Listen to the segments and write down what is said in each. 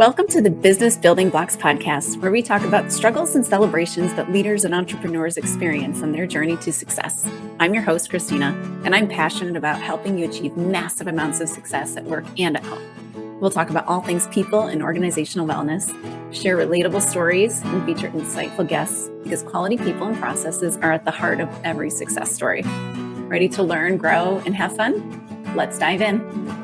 Welcome to the Business Building Blocks podcast, where we talk about the struggles and celebrations that leaders and entrepreneurs experience on their journey to success. I'm your host, Kristina, and I'm passionate about helping you achieve massive amounts of success at work and at home. We'll talk about all things people and organizational wellness, share relatable stories, and feature insightful guests because quality people and processes are at the heart of every success story. Ready to learn, grow, and have fun? Let's dive in.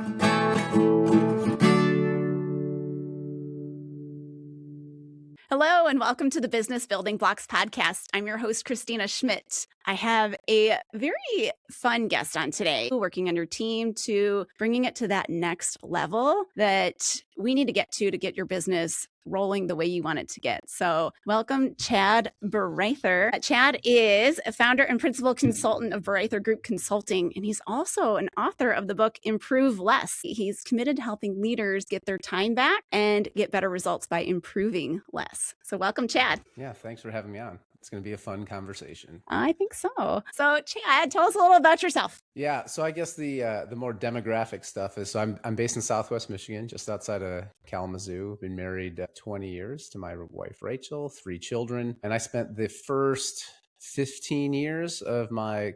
Hello, and welcome to the Business Building Blocks podcast. I'm your host, Kristina Schmitt. I have a very fun guest on today, working on your team to bringing it to that next level that we need to get your business rolling the way you want it to get. So welcome, Chad Bareither. Chad is a founder and principal consultant of Bareither Group Consulting, and he's also an author of the book, Improve Less. He's committed to helping leaders get their time back and get better results by improving less. So welcome, Chad. Yeah, thanks for having me on. It's going to be a fun conversation. I think so. So Chad, tell us a little about yourself. Yeah, so I guess the more demographic stuff is, so I'm based in Southwest Michigan, just outside of Kalamazoo. Been married 20 years to my wife, Rachel, 3 children. And I spent the first 15 years of my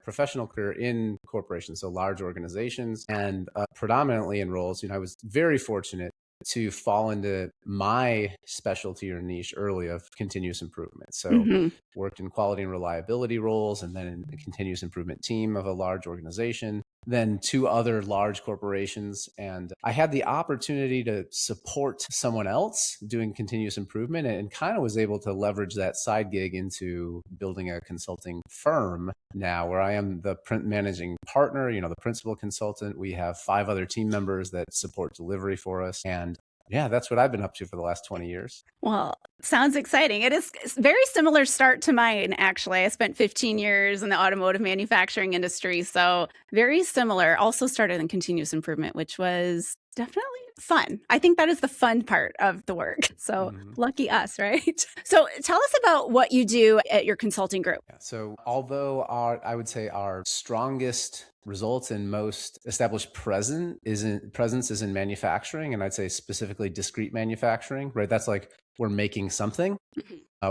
professional career in corporations, so large organizations, and predominantly in roles. I was very fortunate to fall into my specialty or niche early of continuous improvement. So worked in quality and reliability roles, and then in the continuous improvement team of a large organization, then 2 other large corporations. And I had the opportunity to support someone else doing continuous improvement, and kind of was able to leverage that side gig into building a consulting firm now, where I am the managing partner, the principal consultant. We have 5 other team members that support delivery for us. And yeah, that's what I've been up to for the last 20 years. Well, sounds exciting. It's a very similar start to mine, actually. I spent 15 years in the automotive manufacturing industry, so very similar. Also started in continuous improvement, which was definitely fun. I think that is the fun part of the work. So lucky us, right? So tell us about what you do at your consulting group. Yeah, so although I would say our strongest results and most established presence is in manufacturing, and I'd say specifically discrete manufacturing, right? That's like we're making something.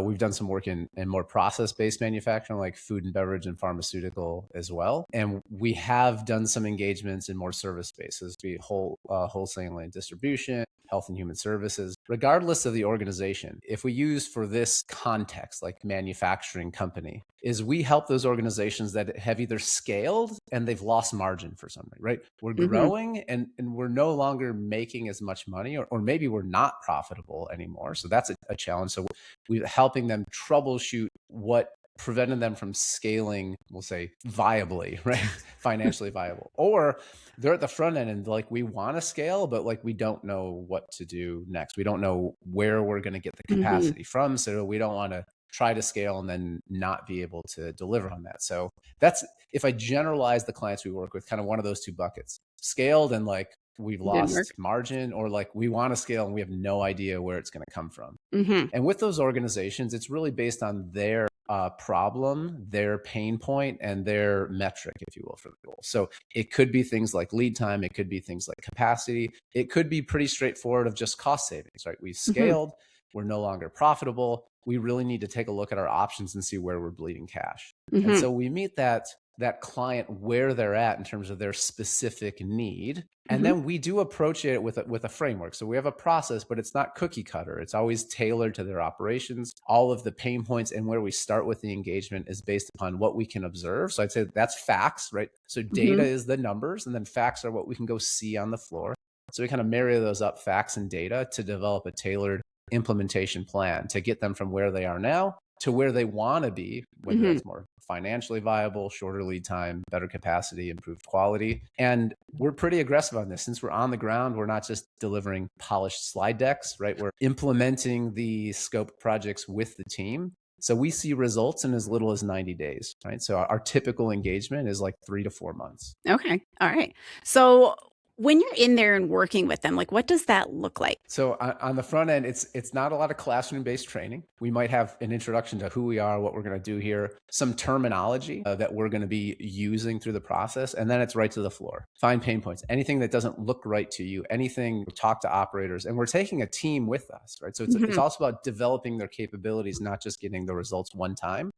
We've done some work in more process-based manufacturing, like food and beverage and pharmaceutical as well. And we have done some engagements in more service spaces, be it wholesaling and distribution, health and human services. Regardless of the organization, if we use for this context, like manufacturing company, is we help those organizations that have either scaled and they've lost margin for some reason, right? We're growing and we're no longer making as much money, or maybe we're not profitable anymore. So that's a challenge. So we're helping them troubleshoot what prevented them from scaling, we'll say viably, right? Financially viable. Or they're at the front end and like, we want to scale, but like, we don't know what to do next. We don't know where we're going to get the capacity from. So we don't want to try to scale and then not be able to deliver on that. So that's, if I generalize the clients we work with, kind of one of those 2 buckets: scaled and like we've lost margin, or like we want to scale and we have no idea where it's going to come from. And with those organizations, it's really based on their problem, their pain point, and their metric, if you will, for the goal. So it could be things like lead time. It could be things like capacity. It could be pretty straightforward of just cost savings, right? We've scaled. We're no longer profitable. We really need to take a look at our options and see where we're bleeding cash. And so we meet that client where they're at in terms of their specific need. And then we do approach it with a framework. So we have a process, but it's not cookie cutter. It's always tailored to their operations. All of the pain points and where we start with the engagement is based upon what we can observe. So I'd say that's facts, right? So data is the numbers, and then facts are what we can go see on the floor. So we kind of marry those up, facts and data, to develop a tailored implementation plan to get them from where they are now to where they want to be, whether that's more financially viable, shorter lead time, better capacity, improved quality. And we're pretty aggressive on this. Since we're on the ground, we're not just delivering polished slide decks, right? We're implementing the scope projects with the team. So we see results in as little as 90 days, right? So our typical engagement is like 3 to 4 months. Okay. All right. So When you're in there and working with them, like what does that look like? So on the front end, it's not a lot of classroom-based training. We might have an introduction to who we are, what we're going to do here, some terminology that we're going to be using through the process, and then it's right to the floor. Find pain points, anything that doesn't look right to you, anything, talk to operators, and we're taking a team with us, right? So it's also about developing their capabilities, not just getting the results one time.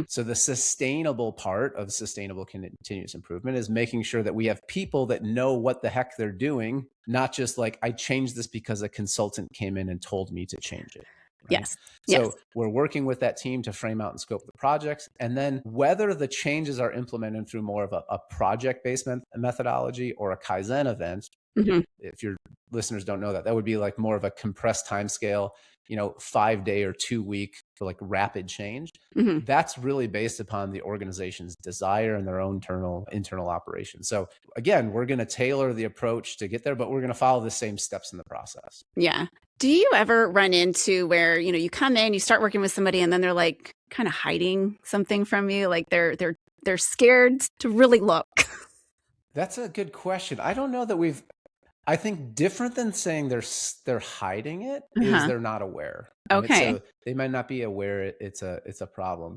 So the sustainable part of sustainable continuous improvement is making sure that we have people that know what the heck they're doing, not just like, I changed this because a consultant came in and told me to change it. Right? Yes. So we're working with that team to frame out and scope the projects. And then whether the changes are implemented through more of a project-based methodology or a Kaizen event, if your listeners don't know that, that would be like more of a compressed timescale, 5-day or 2-week for like rapid change. That's really based upon the organization's desire and their own internal operations. So again, we're going to tailor the approach to get there, but we're going to follow the same steps in the process. Yeah. Do you ever run into where, you come in, you start working with somebody and then they're like kind of hiding something from you? Like they're scared to really look. That's a good question. I don't know that I think different than saying they're hiding it is they're not aware. Right? Okay. So they might not be aware it's a problem.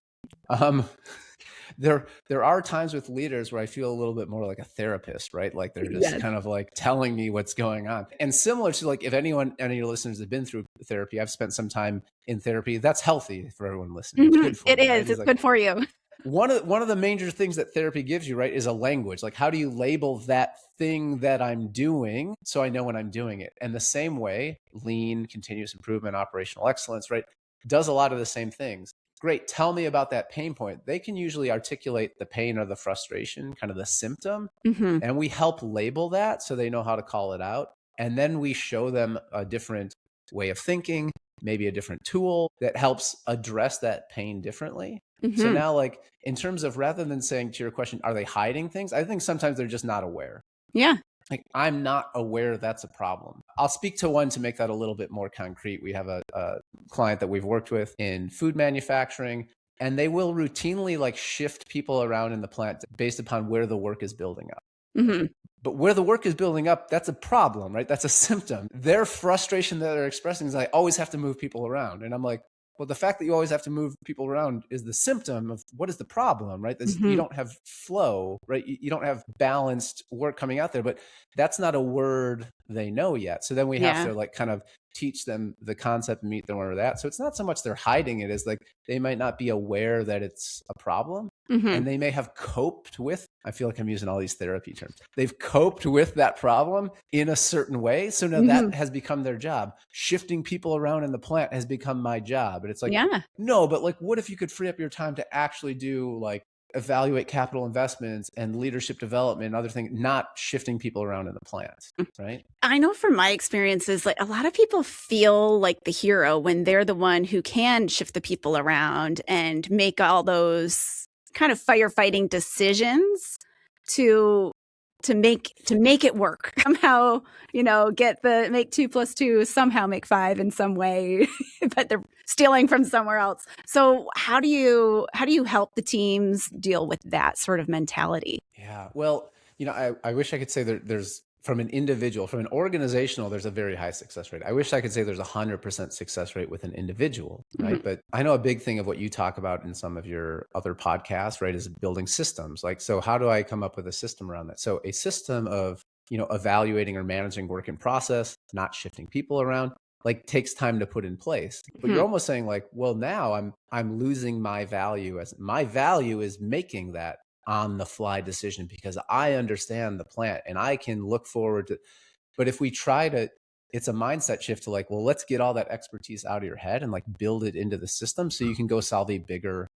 There are times with leaders where I feel a little bit more like a therapist, right? Like they're just kind of like telling me what's going on. And similar to like, if any of your listeners have been through therapy, I've spent some time in therapy. That's healthy for everyone listening. It's good for it you, is. right? It's like, good for you. One of the major things that therapy gives you, right, is a language. Like, how do you label that thing that I'm doing so I know when I'm doing it? And the same way, lean, continuous improvement, operational excellence, right, does a lot of the same things. Great. Tell me about that pain point. They can usually articulate the pain or the frustration, kind of the symptom, and we help label that so they know how to call it out. And then we show them a different way of thinking, maybe a different tool that helps address that pain differently. So now, like, in terms of, rather than saying to your question, are they hiding things? I think sometimes they're just not aware. Yeah. Like, I'm not aware that's a problem. I'll speak to one to make that a little bit more concrete. We have a client that we've worked with in food manufacturing, and they will routinely like shift people around in the plant based upon where the work is building up. But where the work is building up, that's a problem, right? That's a symptom. Their frustration that they're expressing is, I always have to move people around. And I'm like, well, the fact that you always have to move people around is the symptom of what is the problem, right? You don't have flow, right? You don't have balanced work coming out there, but that's not a word they know yet. So then we have to like kind of teach them the concept and meet them where they're at. So it's not so much they're hiding it as like they might not be aware that it's a problem. And they may have coped with, I feel like I'm using all these therapy terms. They've coped with that problem in a certain way. So now that has become their job. Shifting people around in the plant has become my job. And it's like, no, but like, what if you could free up your time to actually do like evaluate capital investments and leadership development and other things, not shifting people around in the plant, right? I know from my experiences, like a lot of people feel like the hero when they're the one who can shift the people around and make all those kind of firefighting decisions to make it work somehow, make 2 + 2 somehow make 5 in some way, but they're stealing from somewhere else. So how do you help the teams deal with that sort of mentality? Yeah, well, I wish I could say there's from an organizational, there's a very high success rate. I wish I could say there's 100% success rate with an individual, right? But I know a big thing of what you talk about in some of your other podcasts, right, is building systems. Like, so how do I come up with a system around that? So a system of, evaluating or managing work in process, not shifting people around, like takes time to put in place. But you're almost saying like, well, now I'm losing my value as my value is making that on the fly decision because I understand the plant and I can look forward to, but if we try to, it's a mindset shift to like, well, let's get all that expertise out of your head and like build it into the system so you can go solve a bigger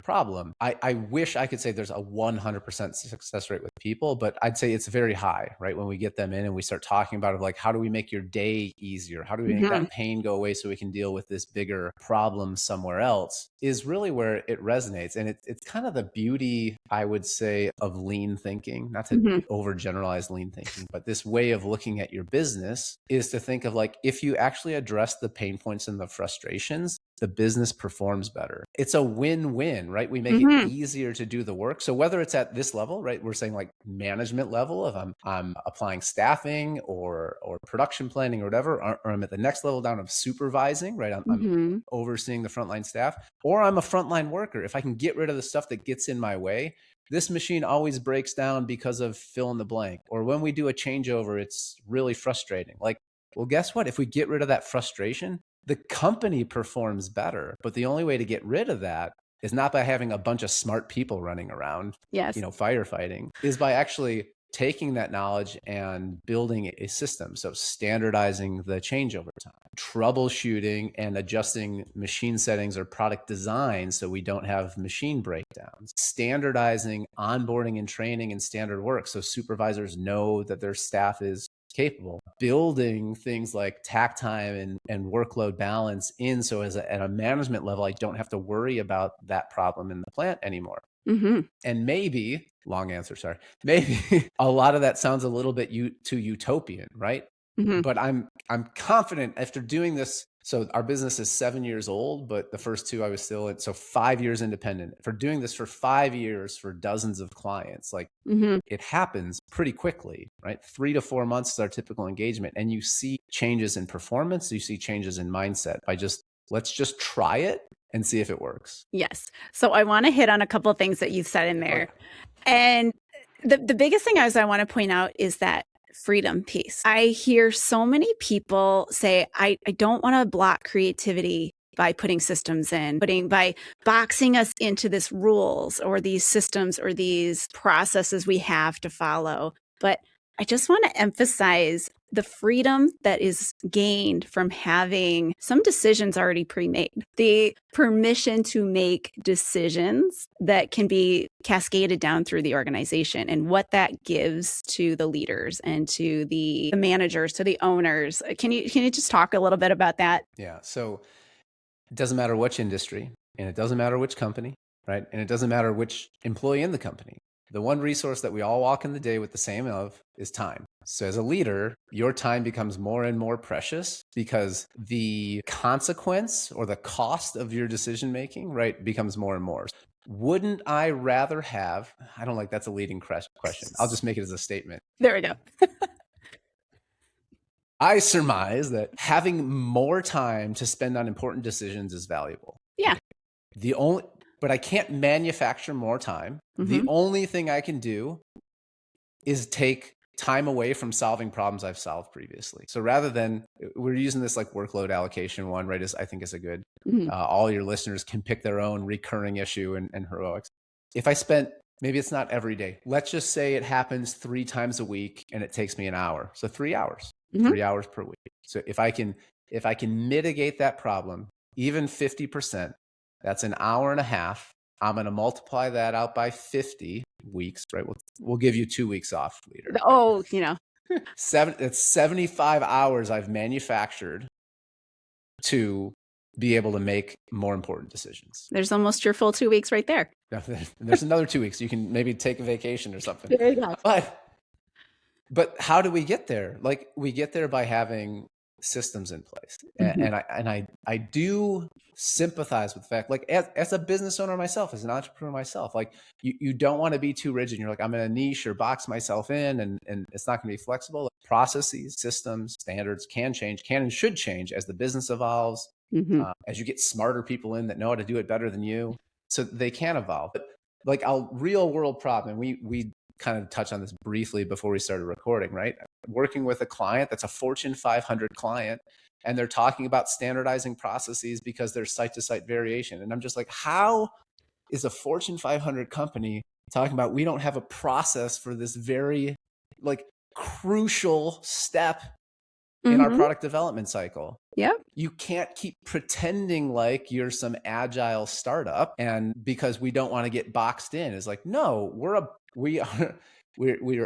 problem. I wish I could say there's a 100% success rate with people, but I'd say it's very high, right? When we get them in and we start talking about it, like, how do we make your day easier? How do we make that pain go away so we can deal with this bigger problem somewhere else is really where it resonates. And it's kind of the beauty, I would say, of lean thinking, not to overgeneralize lean thinking, but this way of looking at your business is to think of like, if you actually address the pain points and the frustrations, the business performs better. It's a win-win, right? We make it easier to do the work. So whether it's at this level, right, we're saying like management level of I'm applying staffing or production planning or whatever, or I'm at the next level down of supervising, right? I'm overseeing the frontline staff, or I'm a frontline worker. If I can get rid of the stuff that gets in my way, this machine always breaks down because of fill in the blank. Or when we do a changeover, it's really frustrating. Like, well, guess what? If we get rid of that frustration, the company performs better. But the only way to get rid of that is not by having a bunch of smart people running around, firefighting, is by actually taking that knowledge and building a system. So standardizing the changeover time, troubleshooting and adjusting machine settings or product design so we don't have machine breakdowns, standardizing onboarding and training and standard work so supervisors know that their staff is capable, building things like tack time and workload balance in so at a management level, I don't have to worry about that problem in the plant anymore. And maybe, long answer, sorry, maybe a lot of that sounds a little bit too utopian, right? But I'm confident after doing this. So our business is 7 years old, but the first 2 I was still in. So 5 years independent. For doing this for 5 years for dozens of clients, like it happens pretty quickly, right? 3 to 4 months is our typical engagement. And you see changes in performance. You see changes in mindset by let's just try it and see if it works. Yes. So I want to hit on a couple of things that you said in there. And the biggest thing I want to point out is that freedom piece. I hear so many people say, I don't want to block creativity by putting systems in, by boxing us into this rules or these systems or these processes we have to follow. But I just want to emphasize the freedom that is gained from having some decisions already pre-made, the permission to make decisions that can be cascaded down through the organization and what that gives to the leaders and to the managers, to the owners. Can you just talk a little bit about that? Yeah. So it doesn't matter which industry and it doesn't matter which company, right? And it doesn't matter which employee in the company. The one resource that we all walk in the day with the same of is time. So as a leader, your time becomes more and more precious because the consequence or the cost of your decision-making, right, becomes more and more. Wouldn't I rather have, I don't like that's a leading question. I'll just make it as a statement. There we go. I surmise that having more time to spend on important decisions is valuable. Yeah. But I can't manufacture more time. The only thing I can do is take time away from solving problems I've solved previously. So rather than, we're using this like workload allocation one, right? I think is a good, all your listeners can pick their own recurring issue and heroics. If I spent, maybe it's not every day. Let's just say it happens 3 times a week and it takes me an hour. So 3 hours, 3 hours per week. So if I can mitigate that problem, even 50%, that's an hour and a half. I'm going to multiply that out by 50 weeks, right? We'll give you 2 weeks off, leader. Oh, It's 75 hours I've manufactured to be able to make more important decisions. There's almost your full 2 weeks right there. There's another 2 weeks. You can maybe take a vacation or something. There you go. But how do we get there? Like we get there by having systems in place. And I do sympathize with the fact, like as a business owner myself, as an entrepreneur myself, like you don't want to be too rigid. You're like, I'm in a niche or box myself in and it's not going to be flexible. Processes, systems, standards can change, can and should change as the business evolves, as you get smarter people in that know how to do it better than you. So they can evolve. But like a real world problem, and we kind of touched on this briefly before we started recording, right? Working with a client that's a Fortune 500 client, and they're talking about standardizing processes because there's site-to-site variation. And I'm just like, how is a Fortune 500 company talking about we don't have a process for this very like crucial step in our product development cycle? Yep. You can't keep pretending like you're some agile startup, and because we don't want to get boxed in. It's like, no, we're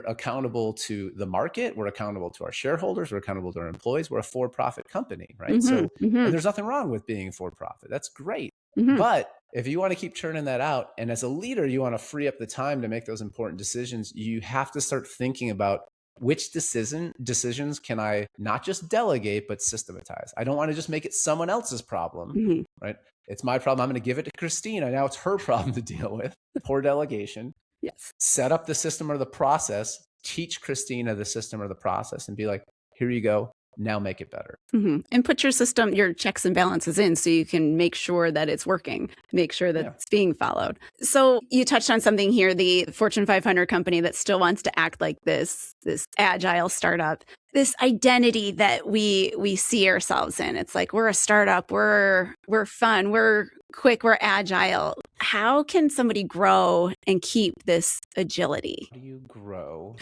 accountable to the market. We're accountable to our shareholders. We're accountable to our employees. We're a for-profit company, right? And there's nothing wrong with being for-profit. That's great. But if you want to keep churning that out, and as a leader, you want to free up the time to make those important decisions, you have to start thinking about which decisions can I not just delegate, but systematize? I don't want to just make it someone else's problem, right? It's my problem. I'm going to give it to Kristina. Now it's her problem to deal with. Poor delegation. Yes. Set up the system or the process, teach Kristina the system or the process, and be like, here you go. Now make it better. And put your system, your checks and balances in so you can make sure that it's working, make sure that it's being followed. So you touched on something here, the Fortune 500 company that still wants to act like this agile startup, this identity that we see ourselves in. It's like, we're a startup, we're fun, we're quick, we're agile. How can somebody grow and keep this agility? How do you grow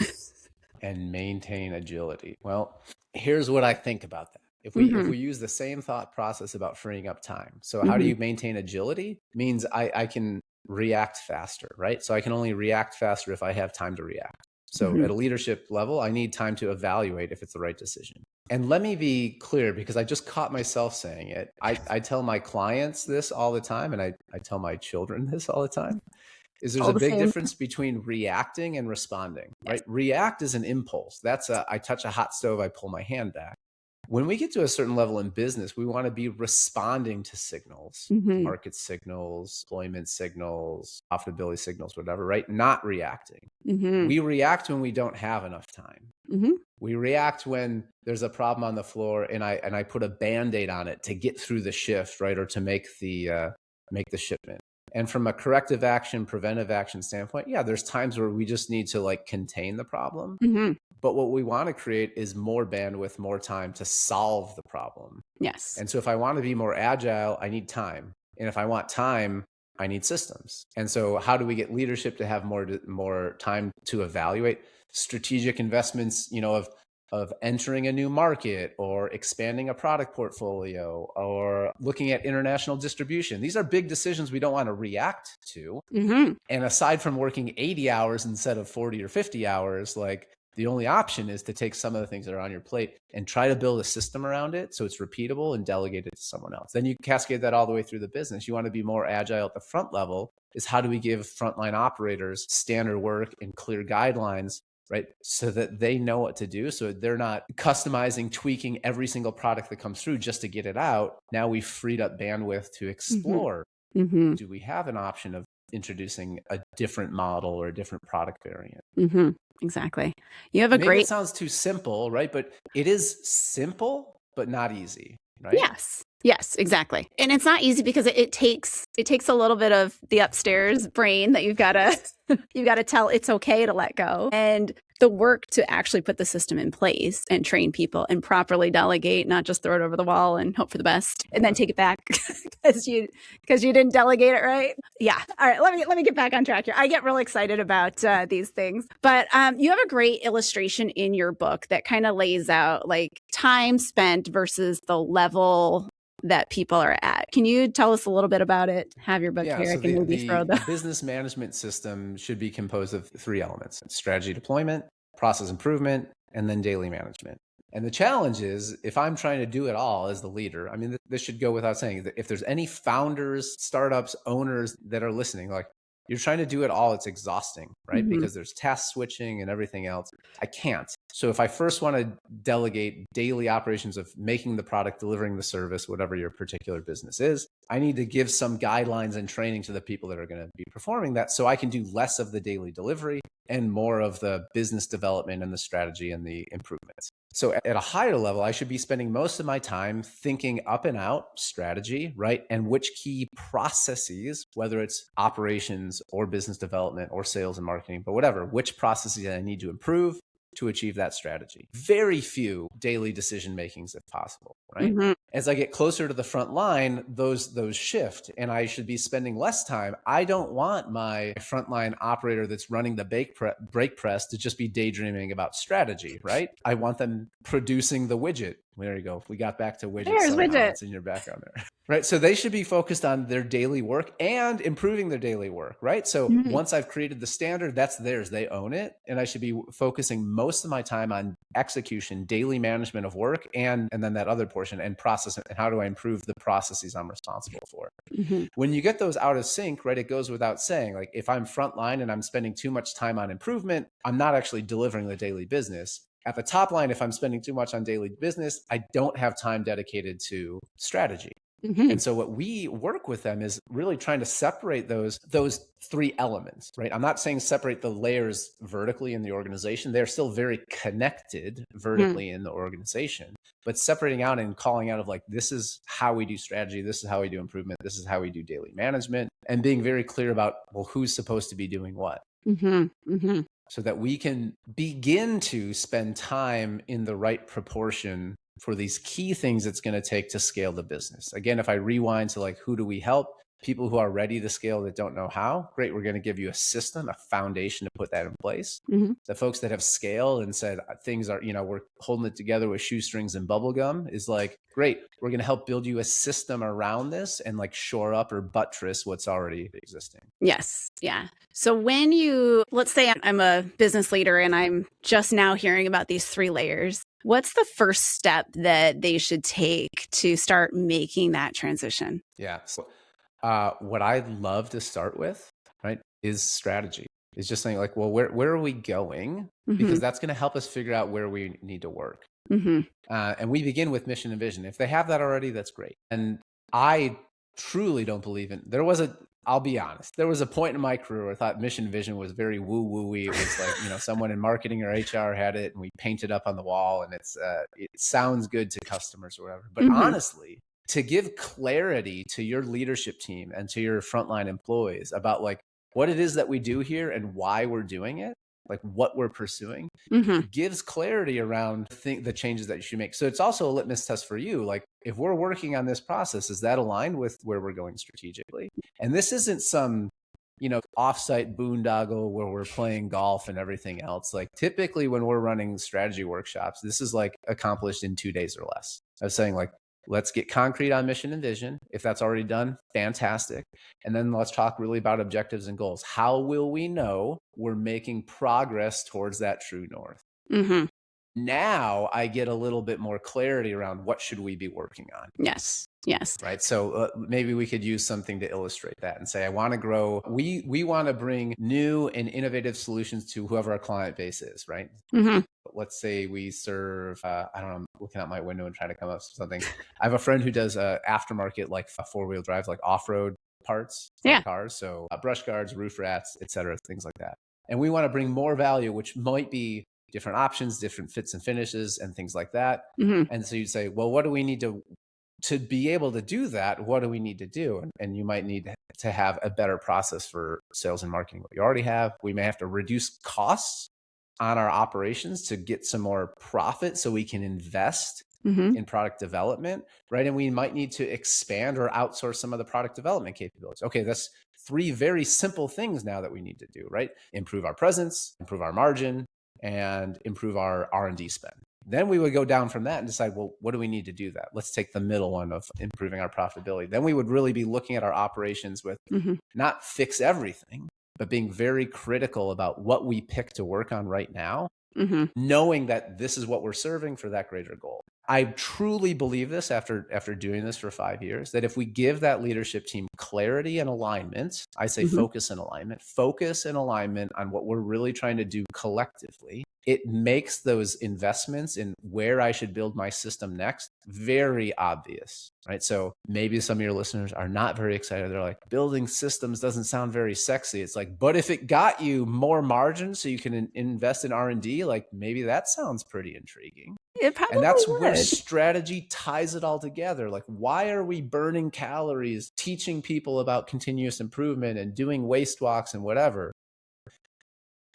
and maintain agility? Well, here's what I think about that. If we use the same thought process about freeing up time. So how do you maintain agility? Means I can react faster, right? So I can only react faster if I have time to react. So at a leadership level, I need time to evaluate if it's the right decision. And let me be clear, because I just caught myself saying it. I tell my clients this all the time, and I tell my children this all the time. There's a big difference between reacting and responding, right? React is an impulse. That's I touch a hot stove, I pull my hand back. When we get to a certain level in business, we want to be responding to signals, market signals, employment signals, profitability signals, whatever, right? Not reacting. We react when we don't have enough time. We react when there's a problem on the floor and I put a Band-Aid on it to get through the shift, right? Or to make the shipment. And from a corrective action, preventive action standpoint, there's times where we just need to like contain the problem. But what we want to create is more bandwidth, more time to solve the problem. Yes. And so if I want to be more agile, I need time. And if I want time, I need systems. And so how do we get leadership to have more time to evaluate strategic investments, of entering a new market or expanding a product portfolio or looking at international distribution? These are big decisions we don't want to react to. And aside from working 80 hours instead of 40 or 50 hours, like the only option is to take some of the things that are on your plate and try to build a system around it so it's repeatable and delegate it to someone else. Then you cascade that all the way through the business. You want to be more agile at the front level, is how do we give frontline operators standard work and clear guidelines, right? So that they know what to do. So they're not customizing, tweaking every single product that comes through just to get it out. Now we've freed up bandwidth to explore. Do we have an option of introducing a different model or a different product variant? Exactly. You have a Maybe it sounds too simple, right? But it is simple, but not easy, right? Yes, exactly. And it's not easy because it takes a little bit of the upstairs brain that you've got to tell it's okay to let go, and the work to actually put the system in place and train people and properly delegate, not just throw it over the wall and hope for the best and then take it back because you didn't delegate it right. Yeah. All right. Let me get back on track here. I get really excited about these things, but you have a great illustration in your book that kind of lays out like time spent versus the level that people are at. Can you tell us a little bit about it? Have your book here. So I can maybe throw the business management system should be composed of 3 elements: strategy deployment, process improvement, and then daily management. And the challenge is, if I'm trying to do it all as the leader, I mean, this should go without saying, that if there's any founders, startups, owners that are listening, like, you're trying to do it all, it's exhausting, right? Because there's task switching and everything else. I can't. So if I first want to delegate daily operations of making the product, delivering the service, whatever your particular business is, I need to give some guidelines and training to the people that are going to be performing that, so I can do less of the daily delivery and more of the business development and the strategy and the improvements. So at a higher level, I should be spending most of my time thinking up and out strategy, right? And which key processes, whether it's operations or business development or sales and marketing, but whatever, which processes I need to improve to achieve that strategy. Very few daily decision makings if possible, right? As I get closer to the front line, those shift, and I should be spending less time. I don't want my frontline operator that's running the brake press to just be daydreaming about strategy, right? I want them producing the widget, There you go. We got back to widgets There's somehow. Widget. It's in your background there. Right. So they should be focused on their daily work and improving their daily work. Right. So once I've created the standard, that's theirs. They own it. And I should be focusing most of my time on execution, daily management of work, and then that other portion and process. And how do I improve the processes I'm responsible for? When you get those out of sync, right, it goes without saying, like if I'm frontline and I'm spending too much time on improvement, I'm not actually delivering the daily business. At the top line, if I'm spending too much on daily business, I don't have time dedicated to strategy. And so what we work with them is really trying to separate those three elements, right? I'm not saying separate the layers vertically in the organization. They're still very connected vertically in the organization, but separating out and calling out of like, this is how we do strategy. This is how we do improvement. This is how we do daily management, and being very clear about, well, who's supposed to be doing what. So that we can begin to spend time in the right proportion for these key things it's going to take to scale the business. Again, if I rewind to like, who do we help? People who are ready to scale that don't know how. Great. We're going to give you a system, a foundation to put that in place. The folks that have scaled and said things are, we're holding it together with shoestrings and bubble gum is like, great. We're going to help build you a system around this and like shore up or buttress what's already existing. Yes. Yeah. So when let's say I'm a business leader and I'm just now hearing about these 3 layers, what's the first step that they should take to start making that transition? Yeah. So what I'd love to start with, right, is strategy. It's just saying like, well, where are we going? Because that's going to help us figure out where we need to work. And we begin with mission and vision. If they have that already, that's great. And I truly don't believe I'll be honest, there was a point in my career where I thought mission and vision was very woo-woo-y. It was like, someone in marketing or HR had it and we painted up on the wall and it sounds good to customers or whatever. But honestly, to give clarity to your leadership team and to your frontline employees about like what it is that we do here and why we're doing it, like what we're pursuing, gives clarity around the changes that you should make. So it's also a litmus test for you. Like if we're working on this process, is that aligned with where we're going strategically? And this isn't some, offsite boondoggle where we're playing golf and everything else. Like typically when we're running strategy workshops, this is like accomplished in 2 days or less. I was saying like, let's get concrete on mission and vision. If that's already done, fantastic. And then let's talk really about objectives and goals. How will we know we're making progress towards that true north? Now I get a little bit more clarity around what should we be working on. Yes. Right. So maybe we could use something to illustrate that and say, I want to grow. We want to bring new and innovative solutions to whoever our client base is. Right. Let's say we serve, I don't know, I'm looking out my window and trying to come up with something. I have a friend who does aftermarket, like 4-wheel drive, like off-road parts for cars. So brush guards, roof rats, et cetera, things like that. And we want to bring more value, which might be different options, different fits and finishes and things like that. And so you'd say, well, what do we need to be able to do that? What do we need to do? And you might need to have a better process for sales and marketing. What you already have, we may have to reduce costs on our operations to get some more profit so we can invest in product development, right? And we might need to expand or outsource some of the product development capabilities. Okay, that's 3 very simple things now that we need to do, right? Improve our presence, improve our margin, and improve our R&D spend. Then we would go down from that and decide, well, what do we need to do that? Let's take the middle one of improving our profitability. Then we would really be looking at our operations with not fix everything, but being very critical about what we pick to work on right now, knowing that this is what we're serving for that greater goal. I truly believe this after doing this for 5 years, that if we give that leadership team clarity and alignment, I say focus and alignment on what we're really trying to do collectively, it makes those investments in where I should build my system next very obvious, right? So maybe some of your listeners are not very excited. They're like, building systems doesn't sound very sexy. It's like, but if it got you more margin so you can invest in R&D, like maybe that sounds pretty intriguing. It probably And that's would. where strategy ties it all together. Like, why are we burning calories, teaching people about continuous improvement and doing waste walks and whatever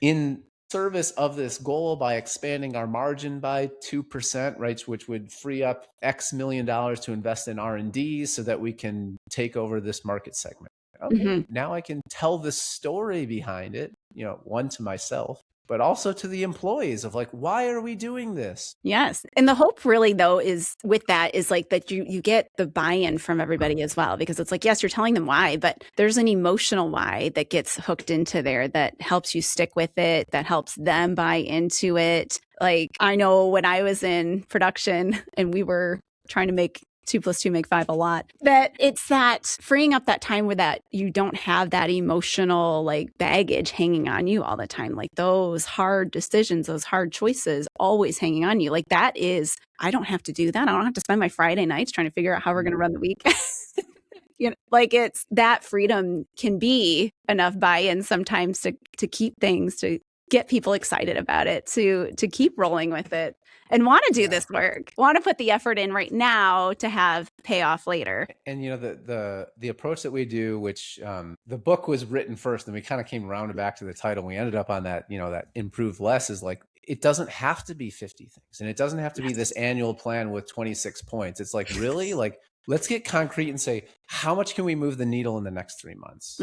in service of this goal by expanding our margin by 2%, right? Which would free up X million dollars to invest in R&D so that we can take over this market segment. Okay, now I can tell the story behind it, one to myself, but also to the employees of like, why are we doing this? Yes. And the hope really though is with that is like that you get the buy-in from everybody as well, because it's like, yes, you're telling them why, but there's an emotional why that gets hooked into there that helps you stick with it, that helps them buy into it. Like I know when I was in production and we were trying to make 2 + 2 make 5 a lot, that it's that freeing up that time where that you don't have that emotional like baggage hanging on you all the time. Like those hard decisions, those hard choices always hanging on you. Like that is, I don't have to do that. I don't have to spend my Friday nights trying to figure out how we're going to run the week. Like it's that freedom can be enough buy-in sometimes to keep things, to get people excited about it, to keep rolling with it and want to do this work, want to put the effort in right now to have payoff later. And the approach that we do, which the book was written first, and we kind of came round back to the title. We ended up on that, that improve less is like, it doesn't have to be 50 things, and it doesn't have to be this annual plan with 26 points. It's like, really, like, let's get concrete and say, how much can we move the needle in the next 3 months?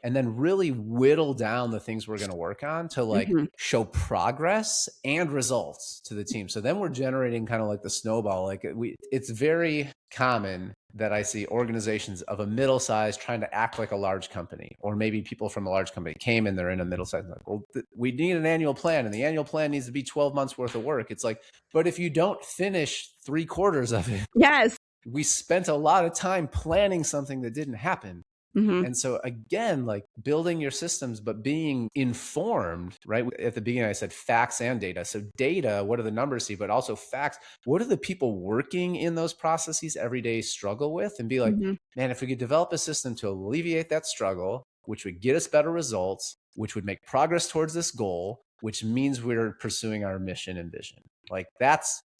And then really whittle down the things we're going to work on to like show progress and results to the team. So then we're generating kind of like the snowball. Like it's very common that I see organizations of a middle size trying to act like a large company, or maybe people from a large company came and they're in a middle size. Like, well, we need an annual plan, and the annual plan needs to be 12 months worth of work. It's like, but if you don't finish 3/4 of it, yes, we spent a lot of time planning something that didn't happen. And so again, like building your systems, but being informed, right? At the beginning, I said facts and data. So data, what do the numbers see, but also facts. What do the people working in those processes every day struggle with? And be like, man, if we could develop a system to alleviate that struggle, which would get us better results, which would make progress towards this goal, which means we're pursuing our mission and vision. Like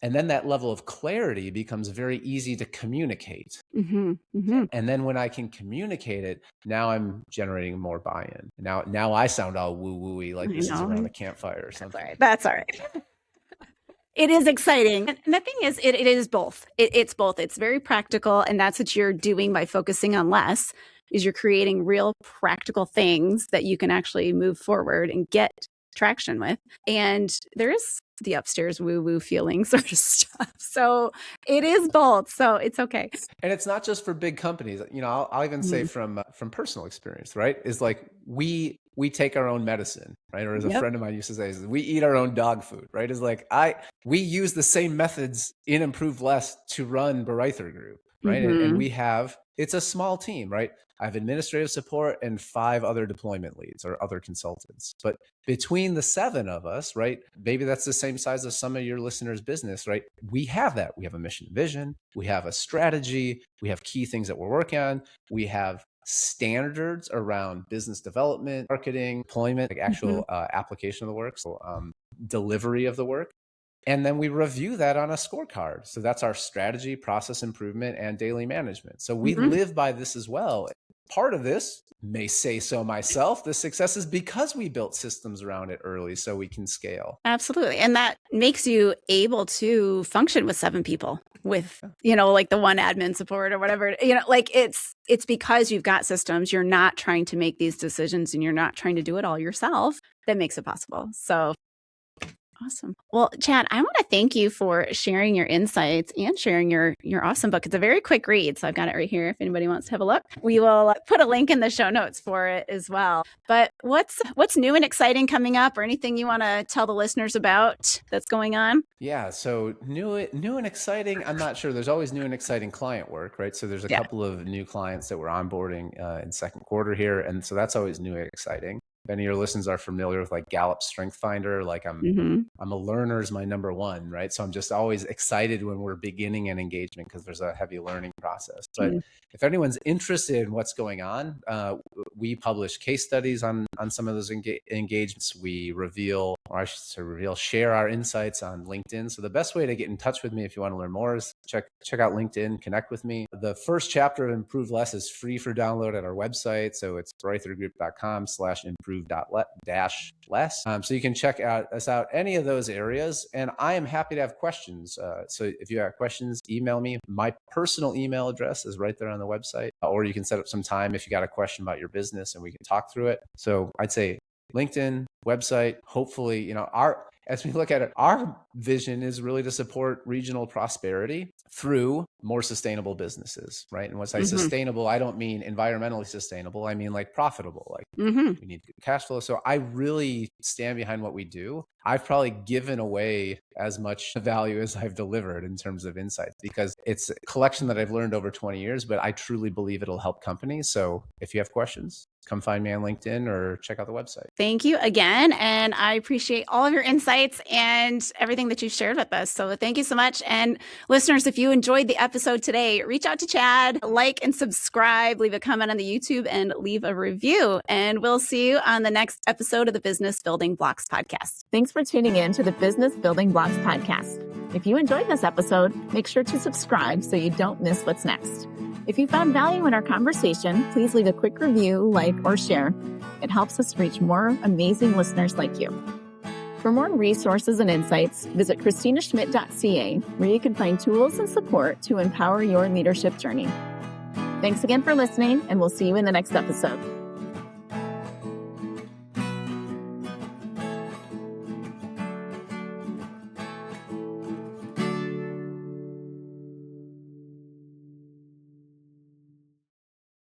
and then that level of clarity becomes very easy to communicate. And then when I can communicate it, now I'm generating more buy-in. Now I sound all woo-woo-y, like this is around a campfire or something. That's all right. It is exciting. And the thing is, it is both. It's both. It's very practical. And that's what you're doing by focusing on less, is you're creating real practical things that you can actually move forward and get traction with. And there is the upstairs woo-woo feeling sort of stuff. So it is both. So it's okay. And it's not just for big companies. I'll even say from personal experience, right? Is like we take our own medicine, right? Or as a friend of mine used to say, is we eat our own dog food, right? Is like we use the same methods in Improve Less to run Bareither Group, right? And it's a small team, right? I have administrative support and 5 other deployment leads or other consultants. But between the 7 of us, right, maybe that's the same size as some of your listeners' business, right? We have that. We have a mission and vision. We have a strategy. We have key things that we're working on. We have standards around business development, marketing, deployment, like actual application of the work, so delivery of the work. And then we review that on a scorecard. So that's our strategy, process improvement, and daily management. So we live by this as well. Part of this, may say so myself, the success is because we built systems around it early so we can scale. Absolutely. And that makes you able to function with 7 people with, like the one admin support or whatever, like it's because you've got systems. You're not trying to make these decisions and you're not trying to do it all yourself. That makes it possible. So awesome. Well, Chad, I want to thank you for sharing your insights and sharing your awesome book. It's a very quick read, so I've got it right here if anybody wants to have a look. We will put a link in the show notes for it as well. But what's new and exciting coming up, or anything you want to tell the listeners about that's going on? Yeah, so new and exciting. I'm not sure. There's always new and exciting client work, right? So there's a couple of new clients that we're onboarding in Q2 here, and so that's always new and exciting. If any of your listeners are familiar with like Gallup Strength Finder, like I'm a learner is my number 1, right? So I'm just always excited when we're beginning an engagement because there's a heavy learning process. But if anyone's interested in what's going on, we publish case studies on some of those engagements. We reveal, or I should say share our insights on LinkedIn. So the best way to get in touch with me if you want to learn more is check out LinkedIn, connect with me. The first chapter of Improve Less is free for download at our website. So it's bareithergroup.com/improve-less. So you can check us out any of those areas. And I am happy to have questions. So if you have questions, email me. My personal email address is right there on the website, or you can set up some time if you got a question about your business and we can talk through it. So I'd say LinkedIn, website, hopefully, as we look at it, our vision is really to support regional prosperity through more sustainable businesses, right? And when I say sustainable, I don't mean environmentally sustainable. I mean like profitable, like we need good cash flow. So I really stand behind what we do. I've probably given away as much value as I've delivered in terms of insights because it's a collection that I've learned over 20 years, but I truly believe it'll help companies. So if you have questions, come find me on LinkedIn or check out the website. Thank you again. And I appreciate all of your insights and everything that you've shared with us. So thank you so much. And listeners, if you enjoyed the episode today, reach out to Chad, like and subscribe, leave a comment on the YouTube and leave a review. And we'll see you on the next episode of the Business Building Blocks podcast. Thanks for tuning in to the Business Building Blocks podcast. If you enjoyed this episode, make sure to subscribe so you don't miss what's next. If you found value in our conversation, please leave a quick review, like, or share. It helps us reach more amazing listeners like you. For more resources and insights, visit KristinaSchmitt.ca, where you can find tools and support to empower your leadership journey. Thanks again for listening, and we'll see you in the next episode.